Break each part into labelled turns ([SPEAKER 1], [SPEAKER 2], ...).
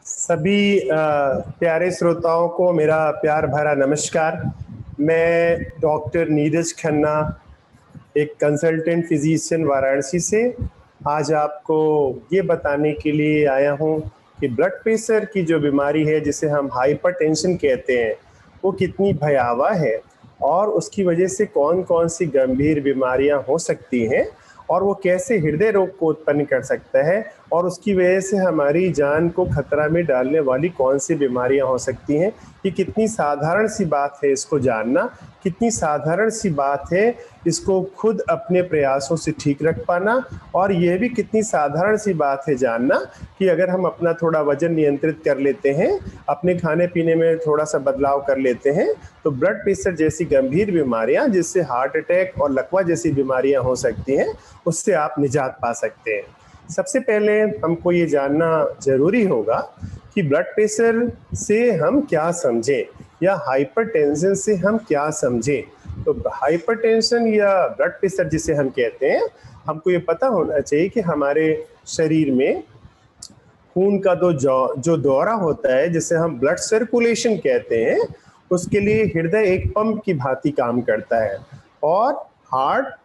[SPEAKER 1] सभी प्यारे श्रोताओं को मेरा प्यार भरा नमस्कार। मैं डॉक्टर नीरज खन्ना, एक कंसल्टेंट फिजिशियन वाराणसी से आज आपको ये बताने के लिए आया हूँ कि ब्लड प्रेशर की जो बीमारी है, जिसे हम हाइपरटेंशन कहते हैं, वो कितनी भयावह है और उसकी वजह से कौन कौन सी गंभीर बीमारियां हो सकती हैं और वो कैसे हृदय रोग को उत्पन्न कर सकता है और उसकी वजह से हमारी जान को खतरा में डालने वाली कौन सी बीमारियां हो सकती हैं। ये कितनी साधारण सी बात है इसको जानना, कितनी साधारण सी बात है इसको खुद अपने प्रयासों से ठीक रख पाना, और यह भी कितनी साधारण सी बात है जानना कि अगर हम अपना थोड़ा वजन नियंत्रित कर लेते हैं, अपने खाने पीने में थोड़ा सा बदलाव कर लेते हैं, तो ब्लड प्रेशर जैसी गंभीर बीमारियां, जिससे हार्ट अटैक और लकवा जैसी बीमारियां हो सकती हैं, उससे आप निजात पा सकते हैं। सबसे पहले हमको ये जानना जरूरी होगा कि ब्लड प्रेशर से हम क्या समझें या हाइपरटेंशन से हम क्या समझें। तो हाइपरटेंशन या ब्लड प्रेशर जिसे हम कहते हैं, हमको ये पता होना चाहिए कि हमारे शरीर में खून का जो दौरा होता है, जिसे हम ब्लड सर्कुलेशन कहते हैं, उसके लिए हृदय एक पंप की भांति काम करता है और हार्ट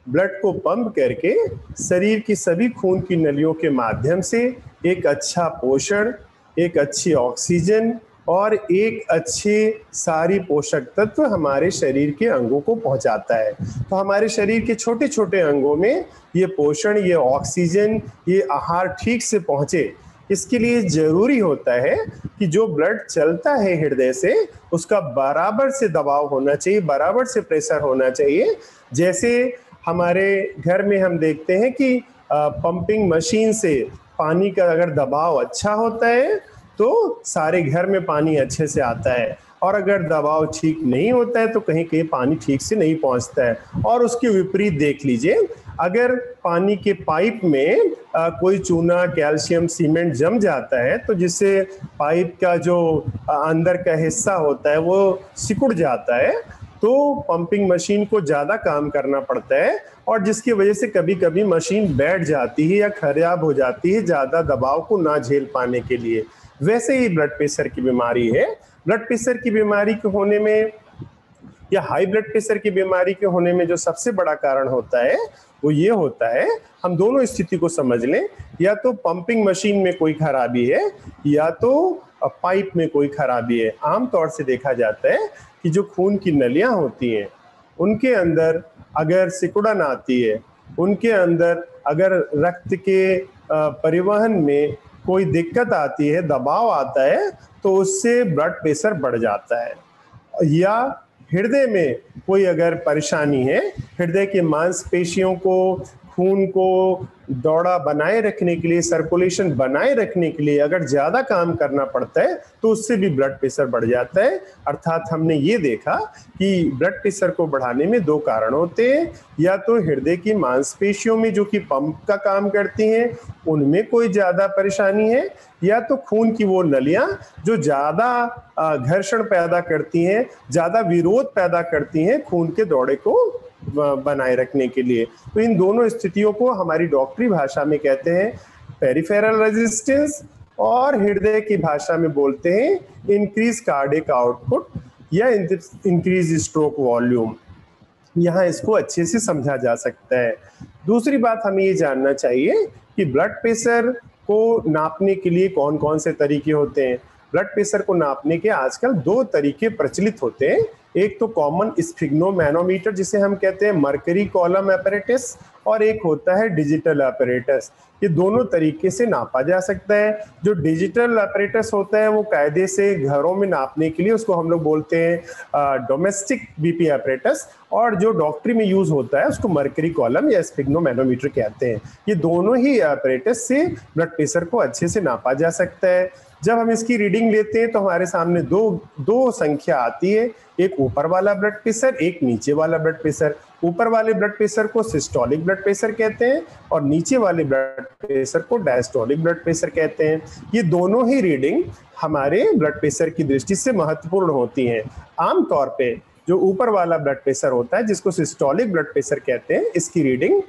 [SPEAKER 1] ब्लड को पंप करके शरीर की सभी खून की नलियों के माध्यम से एक अच्छा पोषण, एक अच्छी ऑक्सीजन और एक अच्छे सारी पोषक तत्व हमारे शरीर के अंगों को पहुंचाता है। तो हमारे शरीर के छोटे छोटे अंगों में ये पोषण, ये ऑक्सीजन, ये आहार ठीक से पहुंचे, इसके लिए जरूरी होता है कि जो ब्लड चलता है हृदय से, उसका बराबर से दबाव होना चाहिए, बराबर से प्रेशर होना चाहिए। जैसे हमारे घर में हम देखते हैं कि पंपिंग मशीन से पानी का अगर दबाव अच्छा होता है तो सारे घर में पानी अच्छे से आता है, और अगर दबाव ठीक नहीं होता है तो कहीं कहीं पानी ठीक से नहीं पहुंचता है। और उसके विपरीत देख लीजिए, अगर पानी के पाइप में कोई चूना, कैल्शियम, सीमेंट जम जाता है तो जिससे पाइप का जो अंदर का हिस्सा होता है वो सिकुड़ जाता है, तो पंपिंग मशीन को ज़्यादा काम करना पड़ता है और जिसकी वजह से कभी कभी मशीन बैठ जाती है या खराब हो जाती है, ज़्यादा दबाव को ना झेल पाने के लिए। वैसे ही ब्लड प्रेशर की बीमारी है। ब्लड प्रेशर की बीमारी के होने में या हाई ब्लड प्रेशर की बीमारी के होने में जो सबसे बड़ा कारण होता है वो ये होता है, हम दोनों स्थिति को समझ लें, या तो पंपिंग मशीन में कोई खराबी है या तो पाइप में कोई खराबी है। आमतौर से देखा जाता है कि जो खून की नलियां होती हैं उनके अंदर अगर सिकुड़न आती है, उनके अंदर अगर रक्त के परिवहन में कोई दिक्कत आती है, दबाव आता है, तो उससे ब्लड प्रेशर बढ़ जाता है। या हृदय में कोई अगर परेशानी है, हृदय के मांसपेशियों को, खून को दौड़ा बनाए रखने के लिए, सर्कुलेशन बनाए रखने के लिए अगर ज़्यादा काम करना पड़ता है तो उससे भी ब्लड प्रेशर बढ़ जाता है। अर्थात हमने ये देखा कि ब्लड प्रेशर को बढ़ाने में दो कारण होते हैं, या तो हृदय की मांसपेशियों में जो कि पंप का काम करती हैं उनमें कोई ज़्यादा परेशानी है, या तो खून की वो नलियाँ जो ज़्यादा घर्षण पैदा करती हैं, ज़्यादा विरोध पैदा करती हैं खून के दौरे को बनाए रखने के लिए। तो इन दोनों स्थितियों को हमारी डॉक्टरी भाषा में कहते हैं पेरिफेरल रेजिस्टेंस, और हृदय की भाषा में बोलते हैं इंक्रीज कार्डियक आउटपुट या इंक्रीज स्ट्रोक वॉल्यूम। यहाँ इसको अच्छे से समझा जा सकता है। दूसरी बात हमें ये जानना चाहिए कि ब्लड प्रेशर को नापने के लिए कौन कौन से तरीके होते हैं। ब्लड प्रेशर को नापने के आजकल दो तरीके प्रचलित होते हैं। एक तो कॉमन स्फिग्नोमैनोमीटर जिसे हम कहते हैं मर्करी कॉलम apparatus, और एक होता है डिजिटल apparatus। ये दोनों तरीके से नापा जा सकता है। जो डिजिटल apparatus होता है वो कायदे से घरों में नापने के लिए उसको हम लोग बोलते हैं डोमेस्टिक बीपी apparatus, और जो डॉक्टरी में यूज होता है उसको मर्करी कॉलम या स्फिग्नोमैनोमीटर कहते हैं। ये दोनों ही apparatus से ब्लड प्रेशर को अच्छे से नापा जा सकता है। जब हम इसकी रीडिंग लेते हैं तो हमारे सामने दो संख्या आती है, एक ऊपर वाला ब्लड प्रेशर, एक नीचे वाला ब्लड प्रेशर। ऊपर वाले ब्लड प्रेशर को सिस्टोलिक ब्लड प्रेशर कहते हैं और नीचे वाले ब्लड प्रेशर को डायस्टोलिक ब्लड प्रेशर कहते हैं। ये दोनों ही रीडिंग हमारे ब्लड प्रेशर की दृष्टि से महत्वपूर्ण होती हैं। आमतौर पे जो ऊपर वाला ब्लड प्रेशर होता है, जिसको सिस्टोलिक ब्लड प्रेशर कहते हैं, इसकी रीडिंग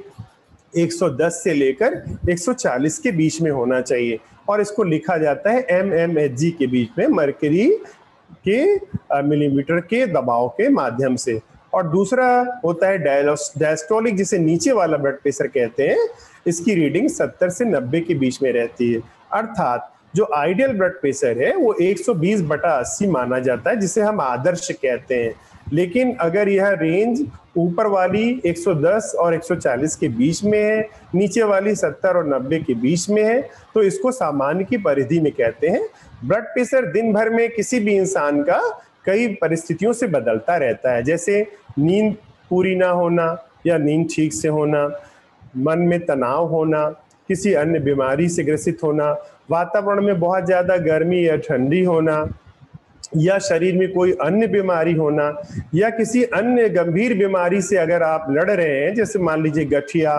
[SPEAKER 1] 110 से लेकर 140 के बीच में होना चाहिए, और इसको लिखा जाता है mmHg के बीच में, मरकरी के मिलीमीटर के दबाव के माध्यम से। और दूसरा होता है डायस्टोलिक, जिसे नीचे वाला ब्लड प्रेशर कहते हैं। इसकी रीडिंग 70 से 90 के बीच में रहती है। अर्थात जो आइडियल ब्लड प्रेशर है वो 120/80 माना जाता है, जिसे हम आदर्श कहते हैं। लेकिन अगर यह रेंज ऊपर वाली 110 और 140 के बीच में है, नीचे वाली 70 और 90 के बीच में है, तो इसको सामान्य की परिधि में कहते हैं। ब्लड प्रेशर दिन भर में किसी भी इंसान का कई परिस्थितियों से बदलता रहता है, जैसे नींद पूरी ना होना या नींद ठीक से होना, मन में तनाव होना, किसी अन्य बीमारी से ग्रसित होना, वातावरण में बहुत ज़्यादा गर्मी या ठंडी होना, या शरीर में कोई अन्य बीमारी होना, या किसी अन्य गंभीर बीमारी से अगर आप लड़ रहे हैं, जैसे मान लीजिए गठिया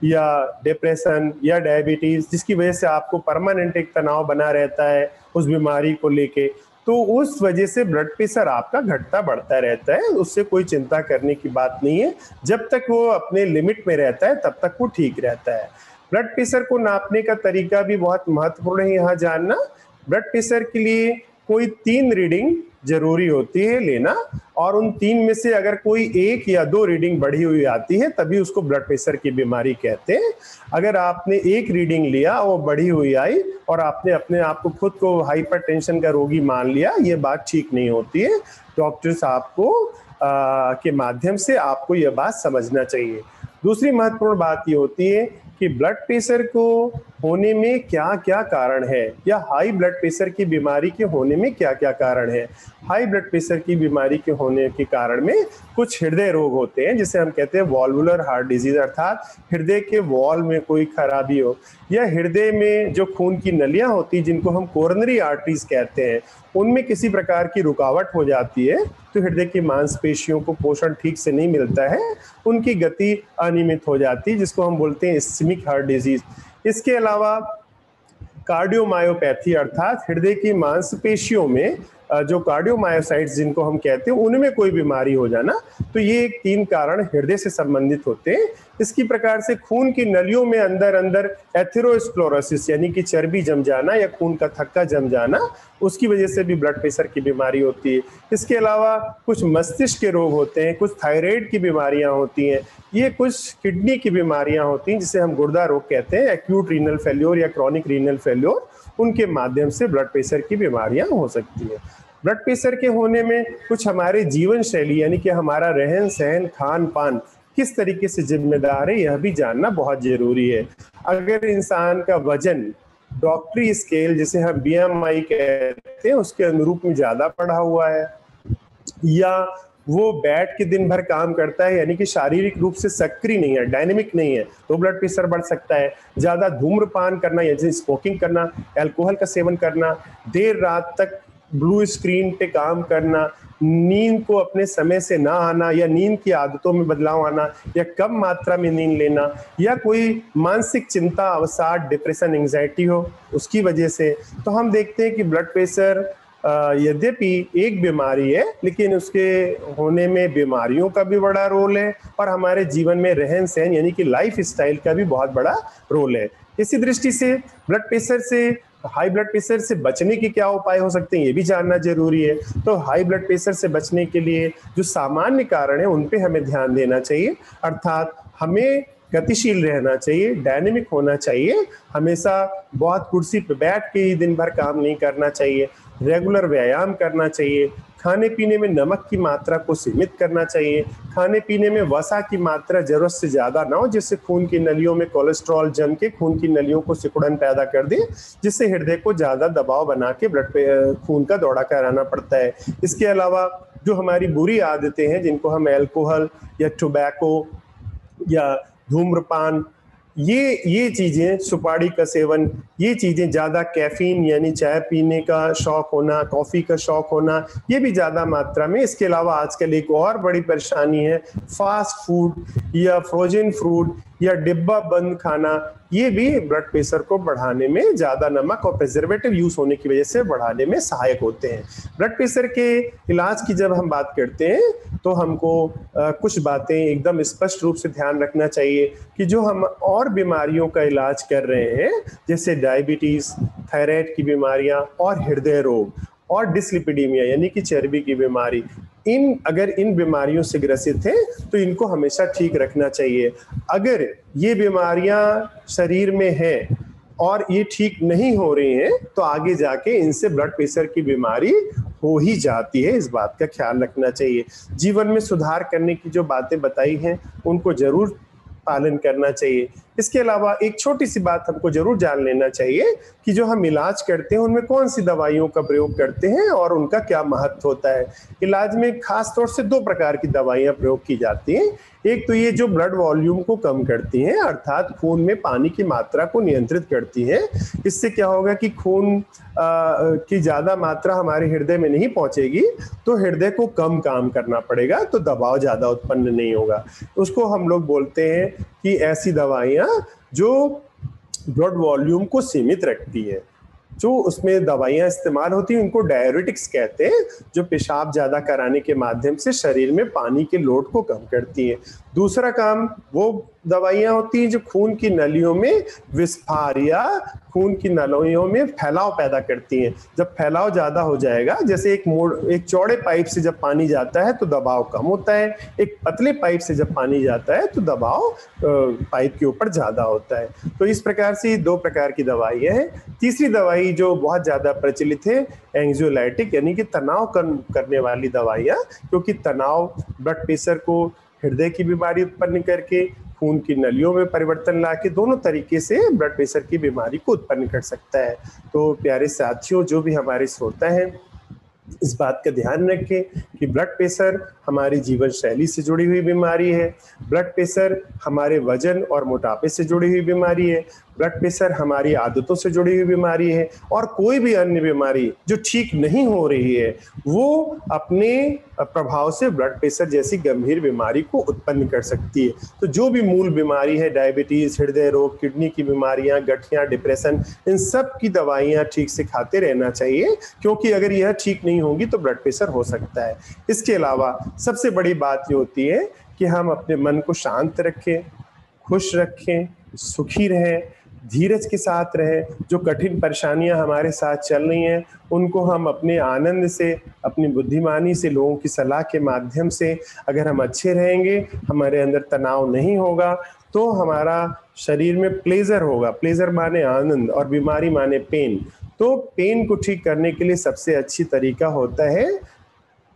[SPEAKER 1] या डिप्रेशन या डायबिटीज, जिसकी वजह से आपको परमानेंट एक तनाव बना रहता है उस बीमारी को लेके, तो उस वजह से ब्लड प्रेशर आपका घटता बढ़ता रहता है। उससे कोई चिंता करने की बात नहीं है। जब तक वो अपने लिमिट में रहता है तब तक वो ठीक रहता है। ब्लड प्रेशर को नापने का तरीका भी बहुत महत्वपूर्ण है यहाँ जानना। ब्लड प्रेशर के लिए कोई 3 रीडिंग जरूरी होती है लेना, और उन 3 में से अगर कोई 1 या 2 रीडिंग बढ़ी हुई आती है तभी उसको ब्लड प्रेशर की बीमारी कहते हैं। अगर आपने 1 रीडिंग लिया, वो बढ़ी हुई आई, और आपने अपने आप को खुद को हाइपरटेंशन का रोगी मान लिया, ये बात ठीक नहीं होती है। डॉक्टर साहब को के माध्यम से आपको यह बात समझना चाहिए। दूसरी महत्वपूर्ण बात ये होती है कि ब्लड प्रेशर को होने में क्या क्या कारण है, या हाई ब्लड प्रेशर की बीमारी के होने में क्या क्या कारण है। हाई ब्लड प्रेशर की बीमारी के होने के कारण में कुछ हृदय रोग होते हैं, जिसे हम कहते हैं वॉल्वुलर हार्ट डिजीज, अर्थात हृदय के वॉल में कोई खराबी हो, या हृदय में जो खून की नलियां होती हैं जिनको हम कोरोनरी आर्टरीज कहते हैं, उनमें किसी प्रकार की रुकावट हो जाती है, तो हृदय की मांसपेशियों को पोषण ठीक से नहीं मिलता है, उनकी गति अनियमित हो जाती है, जिसको हम बोलते हैं इस्केमिक हार्ट डिजीज। इसके अलावा कार्डियोमायोपैथी, अर्थात हृदय की मांसपेशियों में जो कार्डियोमायोसाइट्स जिनको हम कहते हैं, उनमें कोई बीमारी हो जाना, तो ये 3 कारण हृदय से संबंधित होते हैं। इसकी प्रकार से खून की नलियों में अंदर अंदर एथेरोस्क्लेरोसिस यानी कि चर्बी जम जाना या खून का थक्का जम जाना, उसकी वजह से भी ब्लड प्रेशर की बीमारी होती है। इसके अलावा कुछ मस्तिष्क के रोग होते हैं, कुछ थायराइड की बीमारियां होती हैं, ये कुछ किडनी की बीमारियां होती हैं जिसे हम गुर्दा रोग कहते हैं, एक्यूट रीनल फेल्योर या क्रॉनिक रीनल फेल्योर, उनके माध्यम से ब्लड प्रेशर की बीमारियां हो सकती है। ब्लड प्रेशर के होने में कुछ हमारे जीवन शैली यानी कि हमारा रहन सहन खान पान किस तरीके से जिम्मेदार है, यह भी जानना बहुत जरूरी है। अगर इंसान का वजन डॉक्टरी स्केल जिसे हम BMI कहते हैं उसके अनुरूप में ज्यादा बढ़ा हुआ है, या वो बैठ के दिन भर काम करता है यानी कि शारीरिक रूप से सक्रिय नहीं है, डायनेमिक नहीं है, तो ब्लड प्रेशर बढ़ सकता है। ज्यादा धूम्रपान करना जैसे स्मोकिंग करना, अल्कोहल का सेवन करना, देर रात तक ब्लू स्क्रीन पे काम करना, नींद को अपने समय से ना आना या नींद की आदतों में बदलाव आना, या कम मात्रा में नींद लेना, या कोई मानसिक चिंता, अवसाद, डिप्रेशन, एंजाइटी हो उसकी वजह से, तो हम देखते हैं कि ब्लड प्रेशर यद्यपि एक बीमारी है लेकिन उसके होने में बीमारियों का भी बड़ा रोल है, और हमारे जीवन में रहन सहन यानी कि लाइफ स्टाइल का भी बहुत बड़ा रोल है। इसी दृष्टि से हाई ब्लड प्रेशर से बचने के क्या उपाय हो सकते हैं, ये भी जानना जरूरी है। तो हाई ब्लड प्रेशर से बचने के लिए जो सामान्य कारण है उन पे हमें ध्यान देना चाहिए, अर्थात हमें गतिशील रहना चाहिए, डायनेमिक होना चाहिए, हमेशा बहुत कुर्सी पे बैठ के ही दिन भर काम नहीं करना चाहिए, रेगुलर व्यायाम करना चाहिए, खाने पीने में नमक की मात्रा को सीमित करना चाहिए, खाने पीने में वसा की मात्रा जरूरत से ज्यादा ना हो जिससे खून की नलियों में कोलेस्ट्रॉल जम के खून की नलियों को सिकुड़न पैदा कर दे, जिससे हृदय को ज्यादा दबाव बना के खून का दौड़ा कराना पड़ता है। इसके अलावा जो हमारी बुरी आदतें हैं जिनको हम अल्कोहल या टोबैको या धूम्रपान, ये चीजें, सुपारी का सेवन, ये चीजें, ज्यादा कैफीन यानी चाय पीने का शौक होना, कॉफी का शौक होना, ये भी ज्यादा मात्रा में। इसके अलावा आजकल एक और बड़ी परेशानी है फास्ट फूड या फ्रोजन फ्रूट, या डिब्बा बंद खाना, ये भी ब्लड प्रेशर को बढ़ाने में, ज्यादा नमक और प्रिजर्वेटिव यूज होने की वजह से बढ़ाने में सहायक होते हैं। ब्लड प्रेशर के इलाज की जब हम बात करते हैं तो हमको कुछ बातें एकदम स्पष्ट रूप से ध्यान रखना चाहिए कि जो हम और बीमारियों का इलाज कर रहे हैं, जैसे डायबिटीज, थायराइड की बीमारियां और हृदय रोग और डिस्लिपिडीमिया यानी कि चर्बी की बीमारी, अगर इन बीमारियों से ग्रसित हैं तो इनको हमेशा ठीक रखना चाहिए। अगर ये बीमारियां शरीर में हैं और ये ठीक नहीं हो रही हैं तो आगे जाके इनसे ब्लड प्रेशर की बीमारी हो ही जाती है, इस बात का ख्याल रखना चाहिए। जीवन में सुधार करने की जो बातें बताई हैं उनको जरूर पालन करना चाहिए। इसके अलावा एक छोटी सी बात हमको जरूर जान लेना चाहिए कि जो हम इलाज करते हैं उनमें कौन सी दवाइयों का प्रयोग करते हैं और उनका क्या महत्व होता है। इलाज में खास तौर से दो प्रकार की दवाइयां प्रयोग की जाती हैं। एक तो ये जो ब्लड वॉल्यूम को कम करती हैं, अर्थात खून में पानी की मात्रा को नियंत्रित करती हैं। इससे क्या होगा कि खून की ज्यादा मात्रा हमारे हृदय में नहीं पहुंचेगी तो हृदय को कम काम करना पड़ेगा, तो दबाव ज्यादा उत्पन्न नहीं होगा। उसको हम लोग बोलते हैं कि ऐसी दवाइयां जो ब्लड वॉल्यूम को सीमित रखती है। जो उसमें दवाइयां इस्तेमाल होती हैं उनको डाययूरेटिक्स कहते हैं, जो पेशाब ज्यादा कराने के माध्यम से शरीर में पानी के लोड को कम करती हैं। दूसरा काम वो दवाइयां होती हैं जो खून की नलियों में विस्फार या खून की नलियों में फैलाव पैदा करती हैं। जब फैलाव ज्यादा हो जाएगा, जैसे एक चौड़े पाइप से जब पानी जाता है तो दबाव कम होता है, एक पतले पाइप से जब पानी जाता है तो दबाव पाइप के ऊपर ज्यादा होता है। तो इस प्रकार से दो प्रकार की दवाइयां हैं। तीसरी दवाई जो बहुत ज्यादा प्रचलित है, एंग्जियोलाइटिक यानी कि तनाव कम करने वाली दवाइयां, क्योंकि तनाव ब्लड प्रेशर को हृदय की बीमारी उत्पन्न करके खून की नलियों में परिवर्तन लाके दोनों तरीके से ब्लड प्रेशर की बीमारी को उत्पन्न कर सकता है। तो प्यारे साथियों, जो भी हमारे श्रोता हैं, इस बात का ध्यान रखें कि ब्लड प्रेशर हमारी जीवन शैली से जुड़ी हुई बीमारी है। ब्लड प्रेशर हमारे वजन और मोटापे से जुड़ी हुई बीमारी है। ब्लड प्रेशर हमारी आदतों से जुड़ी हुई बीमारी है। और कोई भी अन्य बीमारी जो ठीक नहीं हो रही है वो अपने प्रभाव से ब्लड प्रेशर जैसी गंभीर बीमारी को उत्पन्न कर सकती है। तो जो भी मूल बीमारी है, डायबिटीज, हृदय रोग, किडनी की बीमारियां, गठिया, डिप्रेशन, इन सब की दवाइयां ठीक से खाते रहना चाहिए, क्योंकि अगर यह ठीक नहीं होगी तो ब्लड प्रेशर हो सकता है। इसके अलावा सबसे बड़ी बात ये होती है कि हम अपने मन को शांत रखें, खुश रखें, सुखी रहें, धीरज के साथ रहें। जो कठिन परेशानियां हमारे साथ चल रही हैं उनको हम अपने आनंद से, अपनी बुद्धिमानी से, लोगों की सलाह के माध्यम से अगर हम अच्छे रहेंगे, हमारे अंदर तनाव नहीं होगा, तो हमारा शरीर में प्लेजर होगा। प्लेजर माने आनंद और बीमारी माने पेन। तो पेन को ठीक करने के लिए सबसे अच्छी तरीका होता है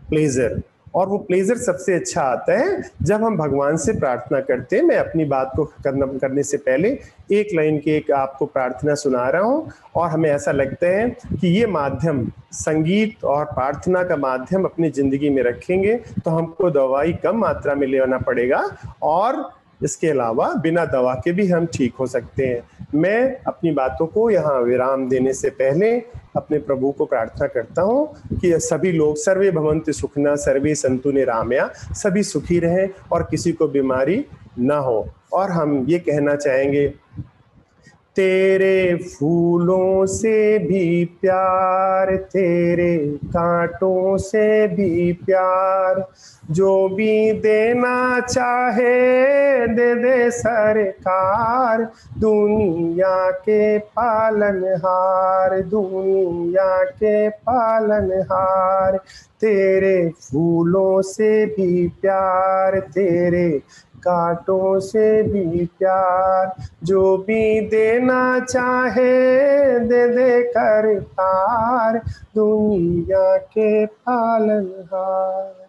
[SPEAKER 1] प्लेजर, और वो प्लेजर सबसे अच्छा आता है जब हम भगवान से प्रार्थना करते हैं। मैं अपनी बात को खत्म करने से पहले एक लाइन की एक आपको प्रार्थना सुना रहा हूँ, और हमें ऐसा लगता है कि ये माध्यम, संगीत और प्रार्थना का माध्यम अपनी जिंदगी में रखेंगे तो हमको दवाई कम मात्रा में लेना पड़ेगा, और इसके अलावा बिना दवा के भी हम ठीक हो सकते हैं। मैं अपनी बातों को यहाँ विराम देने से पहले अपने प्रभु को प्रार्थना करता हूँ कि सभी लोग सर्वे भवन्तु सुखिनः सर्वे सन्तु निरामया, सभी सुखी रहें और किसी को बीमारी ना हो। और हम ये कहना चाहेंगे, तेरे फूलों से भी प्यार, तेरे कांटों से भी प्यार, जो भी देना चाहे दे दे सरकार, दुनिया के पालनहार, दुनिया के पालनहार। तेरे फूलों से भी प्यार, तेरे कांटों से भी प्यार, जो भी देना चाहे दे दे कर तार, दुनिया के पालनहार।